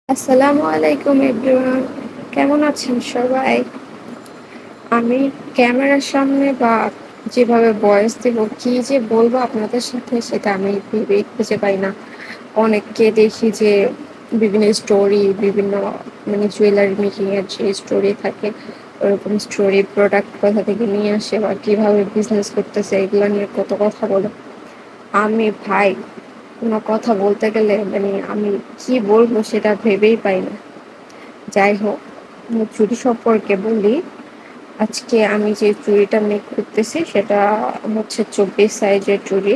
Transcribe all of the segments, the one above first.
আসসালামু আলাইকুম এভরিওয়ান, কেমন আছেন সবাই? আমি ক্যামেরার সামনে বা যেভাবে ভয়েস দিব কি যে বলবো আপনাদের সাথে সেটা আমি ভেবেই খুঁজে পাই না। অনেককে দেখি যে বিভিন্ন স্টোরি, বিভিন্ন মানে জুয়েলারি মেকিং এর যে স্টোরি থাকে, ওরকম স্টোরি প্রোডাক্ট কোথা থেকে নিয়ে আসে বা কিভাবে বিজনেস করতেছে এগুলো নিয়ে কত কথা বলে। আমি ভাই কোনো কথা বলতে গেলে মানে আমি কি বলবো সেটা ভেবেই পাই না। যাই হোক, চুড়ি সম্পর্কে বলি। আজকে আমি যে চুড়িটা মেক করতেছি সেটা হচ্ছে 24 সাইজের চুড়ি।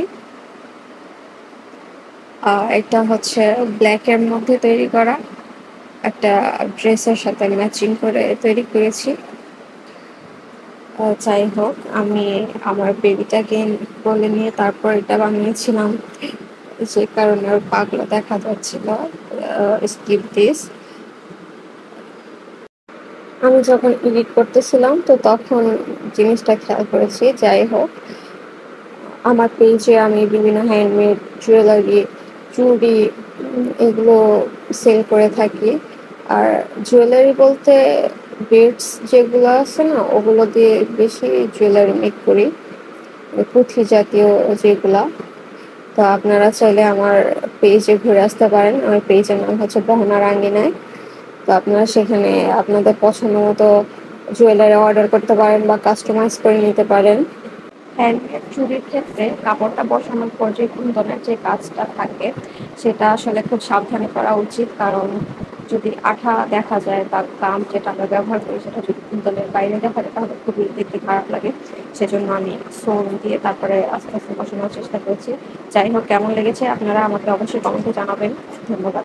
এটা হচ্ছে ব্ল্যাক এর মধ্যে তৈরি করা, একটা ড্রেসের সাথে ম্যাচিং করে তৈরি করেছি। যাই হোক, আমি আমার বেবিটাকে বলে নিয়ে তারপর এটা বানিয়েছিলাম, যে কারণে ওর পাগুলো দেখা যাচ্ছিল। Skip this. আমি যখন এডিট করতেছিলাম তো তখন জিনিসটা খেয়াল করেছি। যাই হোক, আমার পেজে আমি বিভিন্ন হ্যান্ডমেড জুয়েলারি, চুড়ি এগুলো সেল করে থাকি। আর জুয়েলারি বলতে বিডস যেগুলো আছে না, ওগুলো দিয়ে বেশি জুয়েলারি মেক করি, পুঁথি জাতীয় যেগুলা। তো আপনারা চাইলে আমার পেজে ঘুরে আসতে পারেন। আমার পেজের নাম হচ্ছে বহনার আঙ্গিনায়। তো আপনারা সেখানে আপনাদের পছন্দ মতো জুয়েলারি অর্ডার করতে পারেন বা কাস্টমাইজ করে নিতে পারেন। হ্যান্ডমেড চুড়ির ক্ষেত্রে কাপড়টা বসানোর পর যে কুন্দনের যে কাজটা থাকে সেটা আসলে খুব সাবধানে করা উচিত, কারণ যদি আঠা দেখা যায় বা গাম যেটা আমরা ব্যবহার করি সেটা যদি কুন্দনের বাইরে দেখা যায় তাহলে খুবই দেখতে খারাপ লাগে। সেজন্য আমি ফোন দিয়ে তারপরে আস্তে আস্তে বসানোর চেষ্টা করছি। যাই হোক, কেমন লেগেছে আপনারা আমাকে অবশ্যই কমেন্টে জানাবেন। ধন্যবাদ।